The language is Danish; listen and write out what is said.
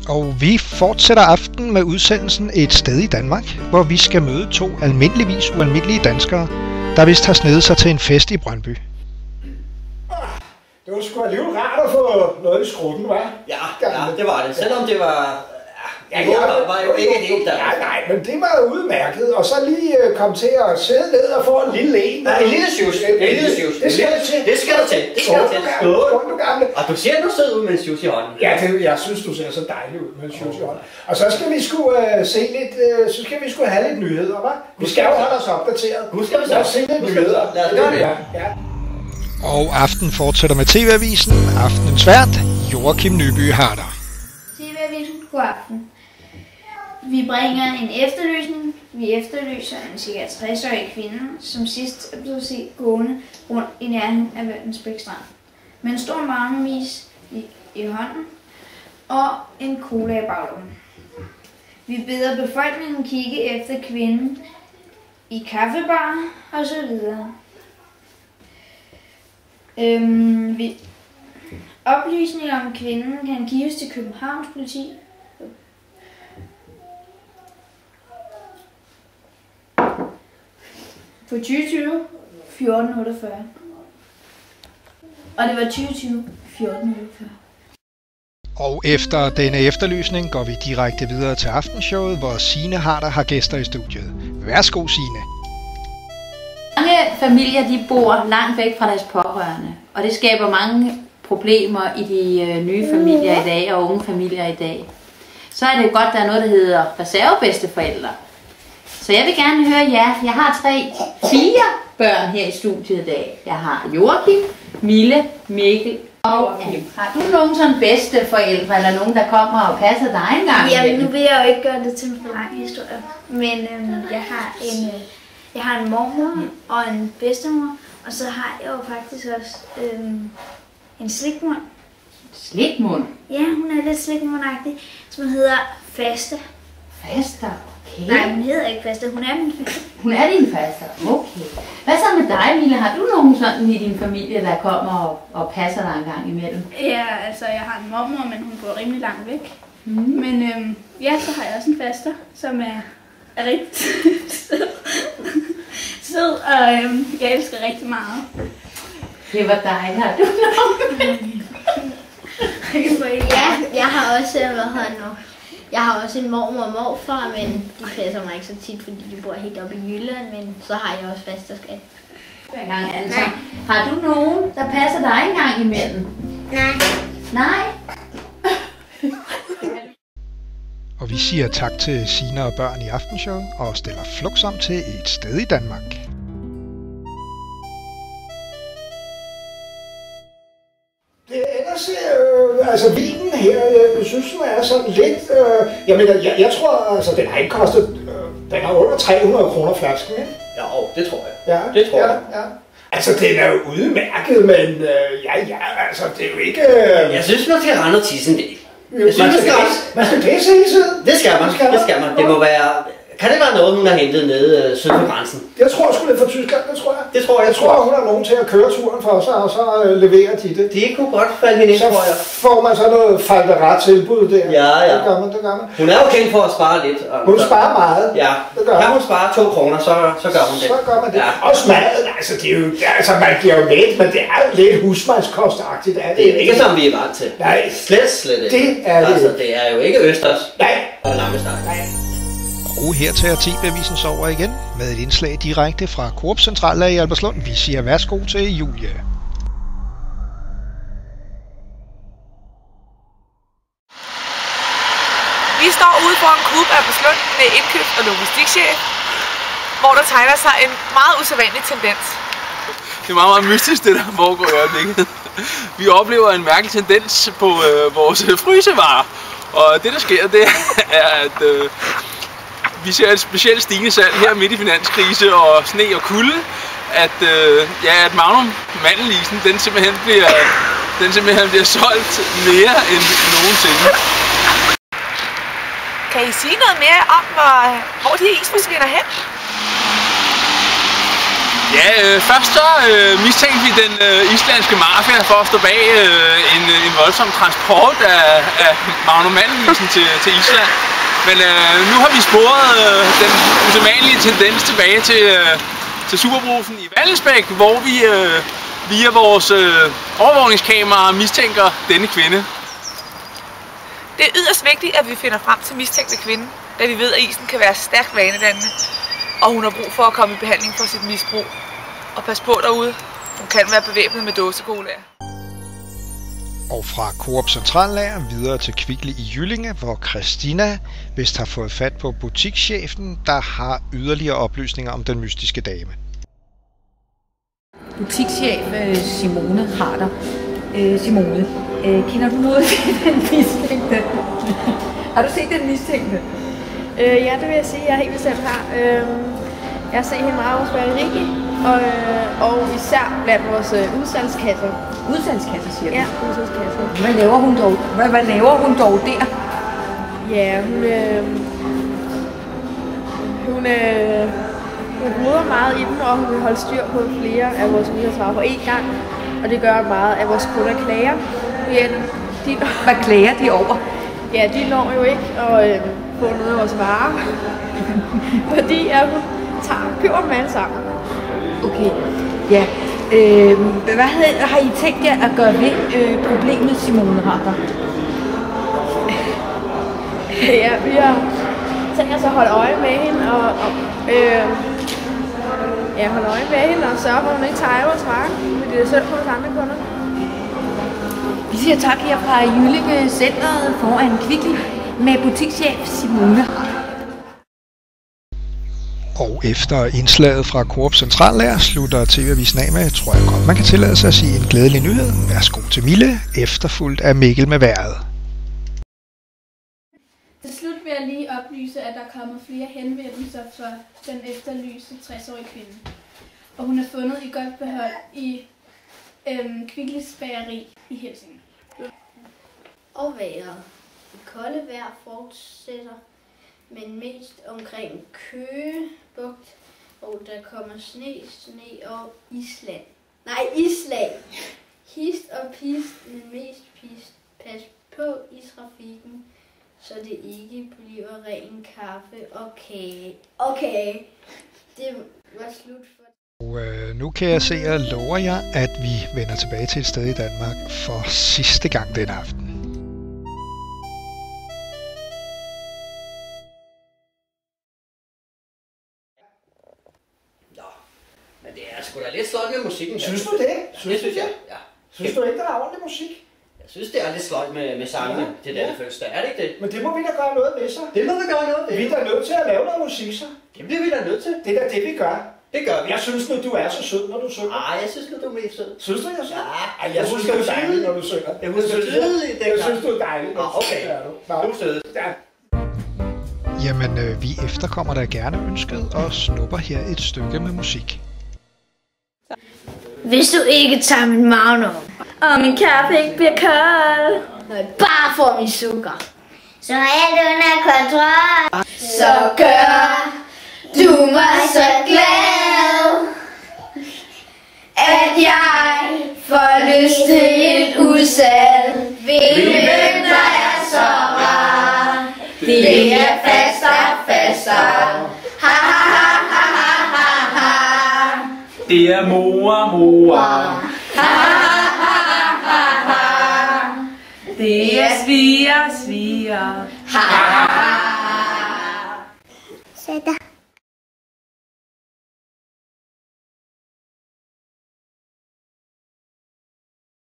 Og vi fortsætter aftenen med udsendelsen Et sted i Danmark, hvor vi skal møde to almindeligvis ualmindelige danskere, der vist har snedet sig til en fest i Brøndby. Det var sgu alligevel rart at få noget i skrutten, hva'? Ja, det var det. Selvom det var... var jo ikke helt der. Nej, men det var udmærket. Og så lige komme til at sidde ned og få en lille en. Nej, en lille sjus. Det skal du til. Det skal du til. Skål, du gamle. Og du ser, du sidder ud med en sjus i hånden. Ja, jeg synes, du ser så dejlig ud med en sjus i hånden. Og så skal vi sgu se lidt, så skal vi sgu have lidt nyheder, hva'? Vi skal jo holde os opdateret. Nu skal vi så se lidt nyheder. Lad os gøre det. Ja. Og aften fortsætter med TV-avisen. Aftenens vært, Joachim Nyby Harder. TV-avisen, god aften. Vi bringer en efterlysning. Vi efterlyser en ca. 60-årig kvinde, som sidst er blevet set gående rundt i nærheden af Vallensbæk Strand. Med en stor magnemis i hånden og en cola i baglommen. Vi beder befolkningen kigge efter kvinden i kaffebar og så videre. Oplysninger om kvinden kan gives til Københavns politi. På 2020 1448. Og det var 2020 1448. Og efter denne efterlysning går vi direkte videre til aftenshowet, hvor Signe Harder har gæster i studiet. Værsgo, Signe. Mange familier de bor langt væk fra deres pårørende, og det skaber mange problemer i de nye familier i dag og unge familier i dag. Så er det godt, der er noget, der hedder reservebedsteforældre. Så jeg vil gerne høre jer. Jeg har 4 børn her i studiet i dag. Jeg har Joachim, Mille, Mikkel og Anne. Har du nogen sådan bedsteforældre, eller nogen, der kommer og passer dig en gang? Jamen, nu vil jeg jo ikke gøre det til en for lang historie. Men jeg har en mormor og en bedstemor, og så har jeg jo faktisk også en slikmund. Slikmund? Ja, hun er lidt slikmundagtig, som hedder Faste. Faste? Okay. Nej, hun hedder ikke Faste, hun er min faste. Hun er din faste? Okay. Hvad så med dig, Mille? Har du nogen sådan i din familie, der kommer og passer dig en gang imellem? Ja, altså jeg har en mormor, men hun bor rimelig langt væk. Men ja, så har jeg også en faster, som er rigtig sød, og jeg elsker rigtig meget. Det var dejligt. Har du nogen? Ja, jeg har også, jeg har også en mormor og morfar, men de passer mig ikke så tit, fordi de bor helt oppe i Jylland, men så har jeg også fasterskat. Har du nogen, der passer dig en gang imellem? Nej. Nej? Og vi siger tak til Signe og børn i aftenshowet og stiller flugtsomt til Et sted i Danmark. Det ellers, altså vinen her, jeg synes, den er sådan lidt, jeg tror, altså den har ikke kostet, den er under 300 kroner flasken, ikke? Jo, det tror jeg. Ja, det tror jeg. Ja. Altså, den er jo udmærket, men altså, det er jo ikke... Jeg synes, man skal rende og tisse en del. Man skal pisse hele tiden. Det skal man. Det må være... Kan det være noget, hun har hentet nede syd for grænsen? Jeg tror sgu, det er fra Tyskland, det tror jeg. Det tror jeg. Jeg tror, hun har nogen til at køre turen for sig, og så leverer de det. Det kunne godt falde hende ind, tror jeg. Så får man så noget falderat tilbud der. Ja. Det gør man. Hun er jo kendt for at spare lidt. Hun sparer meget. Ja. Kan hun spare 2 kroner, så gør hun det. Så gør man det. Ja. Også maden, altså, det er jo, altså man bliver jo let, men det er jo lidt husmandskostagtigt. Det er ikke som vi er vant til. Nej. Slet ikke. Det er det. Altså, det er jo ikke østers. Nej. Og lammesteg. Nej. Og her tager TV-avisen så over igen med et indslag direkte fra Coop Central i Albertslund. Vi siger værsgo til Julie. Vi står ude for en Coop Albertslund med indkøbs- og logistikchef, hvor der tegner sig en meget usædvanlig tendens. Det er meget mystisk, det der foregår i øjeblikket. Vi oplever en mærkelig tendens på vores frysevarer. Og det der sker, det er, at vi ser et specielt stigende salg her midt i finanskrise og sne og kulde, at Magnum mandelisen, den simpelthen bliver solgt mere end nogensinde. Kan I sige noget mere om, hvor de is forsvinder hen? Først så mistænkte vi den islandske mafia for at stå bag en voldsom transport af Magnum Mandelisen til Island. Men nu har vi sporet den usædvanlige tendens tilbage til Superbrugsen i Vallensbæk, hvor vi via vores overvågningskamera mistænker denne kvinde. Det er yderst vigtigt, at vi finder frem til mistænkte kvinde, da vi ved, at isen kan være stærkt vanedannende, og hun har brug for at komme i behandling for sit misbrug. Og pas på derude, hun kan være bevæbnet med dåsekolaer. Og fra Coop Centrallager videre til Kvickly i Jyllinge, hvor Christina vist har fået fat på butikschefen, der har yderligere oplysninger om den mystiske dame. Butikschef Simone Harder. Simone, kender du noget til den mistænkte? Har du set den mistænkte? Ja, det vil jeg sige, jeg helt bestemt har. Jeg har set hende meget hos Valeriki, og især blandt vores udsalgskasser. Udsalgskasser, siger du? Ja, udsalgskasser. Hvad laver hun dog der? Ja, hun ruder meget i dem, og hun vil holde styr på flere af vores udsalgsvarer på én gang. Og det gør meget, at vores kunder klager. Ja, hvad klager de over? Ja, de når jo ikke at få noget af vores varer. Fordi at hun køber dem alle sammen. Okay, ja. Hvad har I tænkt jer at gøre ved problemet, Simone Harder? Ja, vi har tænkt os at holde øje med hende holde øje med hende og sørge for, at hun ikke tager vores varer. Fordi det er synd for vores andre kunder. Vi siger tak her fra Jyllinge Centret foran Kvickly med butikschef Simone Harder. Og efter indslaget fra Coop Centrallager slutter TV-avisen af med, tror jeg godt, man kan tillade sig at sige en glædelig nyhed. Værsgo til Mille, efterfulgt af Mikkel med vejret. Til slut vil jeg lige oplyse, at der kommer flere henvendelser for den efterlyste 60-årige kvinde. Og hun er fundet i godt behold i Kvicklys bageri i Helsinge. Og vejret. Det kolde vejr fortsætter, men mest omkring Køge Bugt, og der kommer sne og island. Hist og pist, men mest pist. Pas på i trafikken, så det ikke bliver ren kaffe og kage. Okay, det var slut for... Og nu kan jeg se og lover jer, at vi vender tilbage til et sted i Danmark for sidste gang den aften. Men det er sgu da lidt sløjt med musikken. Synes du det? Det synes jeg, ja. Synes du ikke, der er ordentlig musik? Jeg synes, det er lidt sløjt med sangene til denne fødselsdag. Er det ikke det? Men det må vi da gøre noget ved så. Det må vi gøre noget ved. Vi er da nødt til at lave noget musik så. Det bliver vi da nødt til. Det er da det, vi gør. Det gør vi. Jeg synes nu, du er så sød, når du synger. Ej, jeg synes nu, du er mest sød. Synes du, jeg er sød? Ja, jeg synes, du er dejlig, når du synger. Jeg husker tydeligt dengang. Jeg synes, du er dejlig. Okay. Du er sød. Ja. Jamen, vi efterkommer da gerne ønsket og snupper her et stykke med musik. Hvis du ikke tager min Magnum, Og min kaffe ikke bliver kold, Når jeg bare får min sukker, så er alt under kontrol. så gør du mig så glad, at jeg får lyst til et udsalg. Vinde er så rar, det er faster. Ha ha ha ha ha ha. Det er mor. Ha ha ha ha. Det er sviger. Ha ha ha.